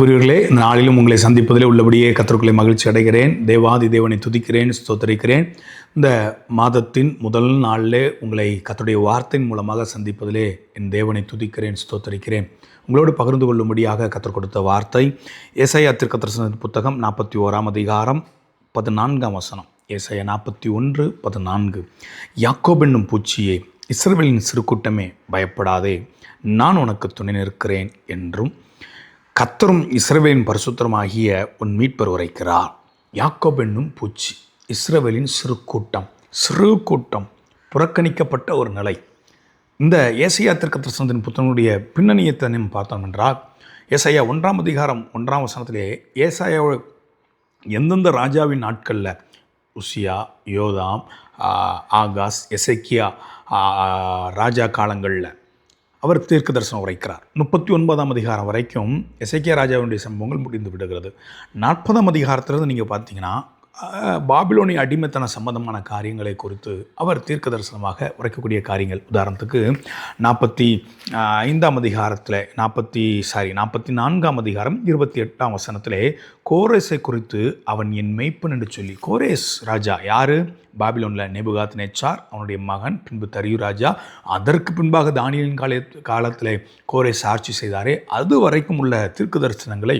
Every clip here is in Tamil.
அன்புக்குரியவர்களே, இந்த நாளிலும் உங்களை சந்திப்பதில் உள்ளபடியே கர்த்தருக்குள்ளே மகிழ்ச்சி அடைகிறேன். தேவாதி தேவனை துதிக்கிறேன், ஸ்தோத்தரிக்கிறேன். இந்த மாதத்தின் முதல் நாளிலே உங்களை கர்த்தருடைய வார்த்தையின் மூலமாக சந்திப்பதிலே என் தேவனை துதிக்கிறேன், ஸ்தோத்தரிக்கிறேன். உங்களோடு பகிர்ந்து கொள்ளும்படியாக கர்த்தர் கொடுத்த வார்த்தை ஏசாயா தீர்க்கதரிசன புத்தகம் 41 அதிகாரம் 14 வசனம். ஏசாயா 41:14. யாக்கோபு என்னும் பூச்சியே, இஸ்ரவேலின் சிறுகூட்டமே, பயப்படாதே, நான் உனக்கு துணை நிற்கிறேன் என்றும் கர்த்தரும் இஸ்ரவேலின் பரிசுத்தருமாகிய உன் மீட்பர் உரைக்கிறார். யாக்கோபு என்னும் பூச்சி, இஸ்ரவேலின் சிறு கூட்டம், புறக்கணிக்கப்பட்ட ஒரு நிலை. இந்த ஏசாயா தீர்க்கதரிசனத்தின் புத்தகனுடைய பின்னணியத்தை நம்ம பார்த்தோம் என்றால், ஏசாயா 1 அதிகாரம் 1 வசனத்திலே ஏசாயா எந்தெந்த ராஜாவின் நாட்களில், உசியா, யோதாம், ஆகாஸ், எசேக்கியா ராஜா காலங்களில் அவர் தீர்க்க தரிசனம் உரைக்கிறார். 39 அதிகாரம் வரைக்கும் எசேக்கியா ராஜாவுடைய சம்பவங்கள் முடிந்து விடுகிறது. 40 அதிகாரத்திலிருந்து நீங்கள் பார்த்தீங்கன்னா பாபிலோனிய அடிமைத்தன சம்பந்தமான காரியங்களை குறித்து அவர் தீர்க்க தரிசனமாக உரைக்கக்கூடிய காரியங்கள். உதாரணத்துக்கு 45 அதிகாரத்தில் 44 அதிகாரம் 28 வசனத்திலே கோரேஸை குறித்து அவன் என் மெய்ப்பன் என்று சொல்லி, கோரேஸ் ராஜா யார்? பாபிலோனில் நேபுகாத்நேச்சார், அவனுடைய மகன், பின்பு தரியு ராஜா, அதற்கு பின்பாக தானியேலின் காலத்தில் கோரேஸ் ஆட்சி செய்தாரே, அது வரைக்கும் உள்ள தீர்க்க தரிசனங்களை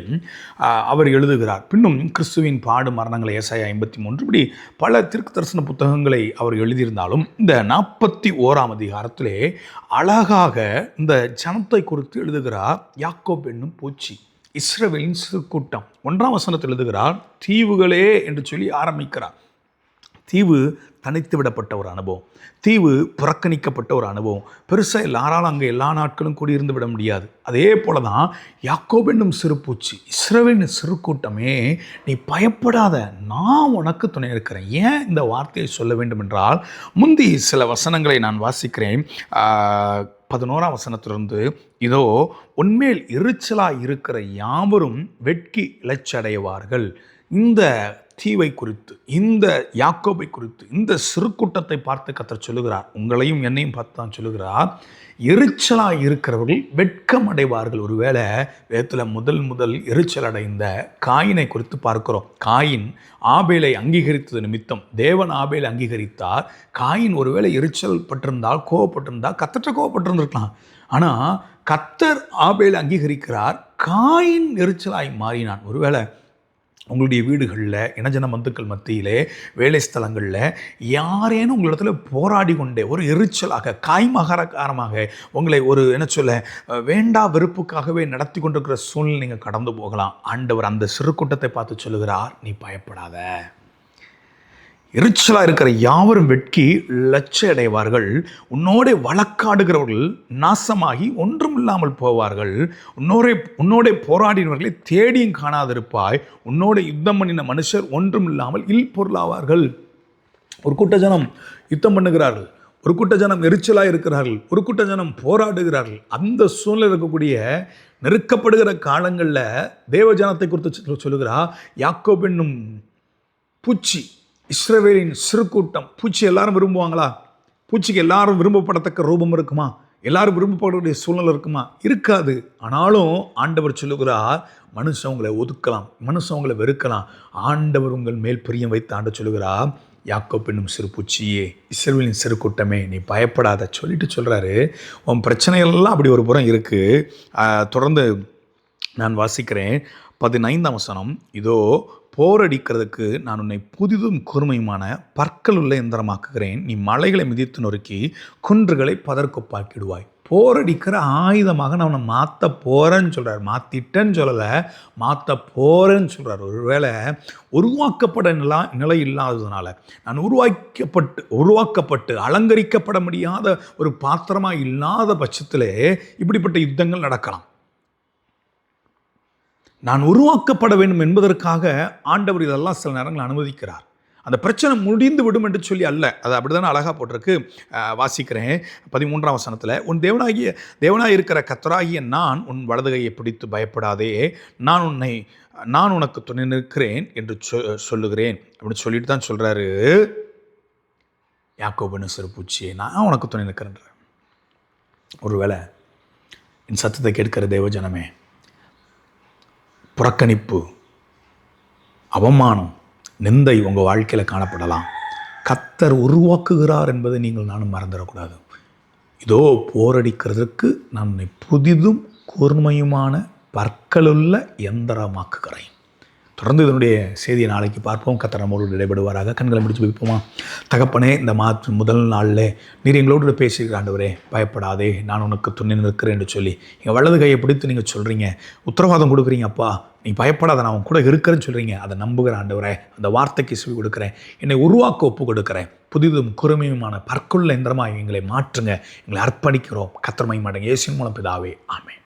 அவர் எழுதுகிறார். பின்னும் கிறிஸ்துவின் பாடு மரணங்களை ஏசாயா 53 இப்படி பல தீர்க்க தரிசன புத்தகங்களை அவர் எழுதியிருந்தாலும் இந்த 41 அதிகாரத்திலே அழகாக இந்த ஜனத்தை குறித்து எழுதுகிறார். யாக்கோபு என்னும் பூச்சி, இஸ்ரவேலின் சிறு கூட்டம். 1 வசனத்தில் எழுதுகிறார், தீவுகளே என்று சொல்லி ஆரம்பிக்கிறார். தீவு தனித்து விடப்பட்ட ஒரு அனுபவம், தீவு புறக்கணிக்கப்பட்ட ஒரு அனுபவம். பெருசாக எல்லாராலும் அங்கே எல்லா நாட்களும் கூடியிருந்து விட முடியாது. அதே போல தான் யாக்கோபு என்னும் சிறு பூச்சி, இஸ்ரவேலின் சிறு கூட்டமே, நீ பயப்படாத, நான் உனக்கு துணை இருக்கிறேன். ஏன் இந்த வார்த்தையை சொல்ல வேண்டும் என்றால், முந்தி சில வசனங்களை நான் வாசிக்கிறேன். 11 வசனத்திலிருந்து, இதோ உன்மேல் எரிச்சலாக இருக்கிற யாவரும் வெட்கி இளைச்சடைவார்கள். இந்த தீவை குறித்து, இந்த யாக்கோபை குறித்து, இந்த சிறு கூட்டத்தை பார்த்து கர்த்தர் சொல்லுகிறார். உங்களையும் என்னையும் பார்த்து தான் சொல்லுகிறார். எரிச்சலாக இருக்கிறவர்கள் வெட்கம் அடைவார்கள். ஒருவேளை வேதத்தில் முதல் எரிச்சல் அடைந்த காயினை குறித்து பார்க்கிறோம். காயின் ஆபேலை அங்கீகரித்தது நிமித்தம் தேவன் ஆபேலை அங்கீகரித்தார். காயின் ஒருவேளை எரிச்சல் பட்டிருந்தால், கோவப்பட்டிருந்தால் கர்த்தர்ட்ட கோவப்பட்டிருந்திருக்கலாம். ஆனால் கர்த்தர் ஆபேலை அங்கீகரிக்கிறார், காயின் எரிச்சலாய் மாறினான். ஒருவேளை உங்களுடைய வீடுகளில், இனஜன பந்துக்கள் மத்தியிலே, வேலை ஸ்தலங்களில் யாரேனும் உங்களிடத்தில் போராடி கொண்டே ஒரு எரிச்சலாக, காய்மகரக்காரமாக உங்களை ஒரு வேண்டா வெறுப்புக்காகவே நடத்தி கொண்டிருக்கிற சூழ்நிலை நீங்கள் கடந்து போகலாம். ஆண்டவர் அந்த சிறு கூட்டத்தை பார்த்து சொல்லுகிறார், நீ பயப்படாத. எரிச்சலாக இருக்கிற யாவரும் வெட்கி லட்சடைவார்கள். உன்னோட வழக்காடுகிறவர்கள் நாசமாகி ஒன்றும் இல்லாமல் போவார்கள். உன்னோட போராடினவர்களை தேடியும் காணாதிருப்பாய். உன்னோட யுத்தம் பண்ணின மனுஷர் ஒன்றும் இல்லாமல் பொருளாவார்கள். ஒரு கூட்ட ஜனம் யுத்தம் பண்ணுகிறார்கள், ஒரு கூட்ட ஜனம் எரிச்சலாக இருக்கிறார்கள், ஒரு கூட்ட ஜனம் போராடுகிறார்கள். அந்த சூழ்நிலை இருக்கக்கூடிய நெருக்கப்படுகிற காலங்களில் தேவ ஜனத்தை குறித்து சொல்லுகிறார். யாக்கோபு என்னும் பூச்சி, இஸ்ரவேலின் சிறு கூட்டம். பூச்சி எல்லாரும் விரும்புவாங்களா? பூச்சிக்கு எல்லாரும் விரும்பப்படத்தக்க ரூபம் இருக்குமா? எல்லாரும் விரும்பப்படக்கூடிய சூழ்நிலை இருக்குமா? இருக்காது. ஆனாலும் ஆண்டவர் சொல்லுகிறார், மனுஷன் உங்களை ஒதுக்கலாம், மனுஷன் உங்களை வெறுக்கலாம், ஆண்டவர் உங்கள் மேல் பிரியம் வைத்து ஆண்டு சொல்லுகிறார், யாக்கோபு என்னும் சிறு பூச்சியே, இஸ்ரவேலின் சிறு கூட்டமே, நீ பயப்படாத சொல்லிட்டு சொல்கிறாரு. உன் பிரச்சனைகள்லாம் அப்படி ஒரு புறம் இருக்குது. தொடர்ந்து நான் வாசிக்கிறேன். 15 வசனம், இதோ போரடிக்கிறதுக்கு நான் உன்னை புதிதும் கூர்மையுமான பற்கள் உள்ள எந்திரமாக்குகிறேன். நீ மலைகளை மிதித்து நொறுக்கி குன்றுகளை பதற்கொப்பாக்கிடுவாய். போரடிக்கிற ஆயுதமாக நான் உன்னை மாற்ற போகிறேன்னு சொல்கிறார். மாற்றிட்டேன்னு சொல்லலை, மாற்ற போகிறேன்னு சொல்கிறார். ஒருவேளை உருவாக்கப்பட நிலை இல்லாததுனால, நான் உருவாக்கப்பட்டு அலங்கரிக்கப்பட முடியாத ஒரு பாத்திரமாக இல்லாத பட்சத்திலே இப்படிப்பட்ட யுத்தங்கள் நடக்கலாம். நான் உருவாக்கப்பட வேண்டும் என்பதற்காக ஆண்டவர் இதெல்லாம் சில நேரங்கள் அனுமதிக்கிறார். அந்த பிரச்சனை முடிந்து விடும் என்று சொல்லி அல்ல. அது அப்படி தானே அழகாக போட்டிருக்கு. வாசிக்கிறேன் 13 வசனத்தில், உன் தேவனாக இருக்கிற கர்த்தராகிய நான் உன் வலதுகையை பிடித்து பயப்படாதே, நான் உனக்கு துணை நிற்கிறேன் என்று சொல்லுகிறேன் அப்படின்னு சொல்லிட்டு தான் சொல்கிறாரு. யாக்கோபு சிறு பூச்சியே, நான் உனக்கு துணை நிற்கிறேன்ற. ஒருவேளை என் சத்தத்தை கேட்கிற தேவஜனமே, புறக்கணிப்பு, அவமானம், நிந்தை உங்கள் வாழ்க்கையில் காணப்படலாம். கர்த்தர் உருவாக்குகிறார் என்பதை நீங்கள் நானும் மறந்துடக்கூடாது. இதோ போரடிக்கிறதுக்கு நான் புதிதும் கூர்மையுமான பற்களுள்ள யந்திரமாக்குகிறேன். தொடர்ந்து இதனுடைய செய்தியை நாளைக்கு பார்ப்போம். கர்த்தர் நம்மளோடு இடைபடுவாராக. கண்களை முடிச்சு வைப்போமா? தகப்பனே, இந்த முதல் நாளில் நீர் எங்களோடு பேசுகிற ஆண்டவரே, பயப்படாதே, நான் உனக்கு துணை நிற்கிறேன் என்று சொல்லி எங்கள் வலது கையை பிடித்து நீங்கள் சொல்கிறீங்க, உத்தரவாதம் கொடுக்குறீங்க. அப்பா, நீ பயப்படாத, நான் உன் கூட இருக்கிறேன்னு சொல்கிறீங்க. அதை நம்புகிற ஆண்டவரே, அந்த வார்த்தைக்கு செவி கொடுக்குறேன். என்னை உருவாக்க ஒப்பு கொடுக்குறேன். புதிதும் குறுமையுமான பற்குள்ள எந்திரமாக எங்களை மாற்றுங்க. எங்களை அர்ப்பணிக்கிறோம். கர்த்தர் மகிமைப்படுங்க. இயேசுவின் மூலம் பிதாவே, ஆமென்.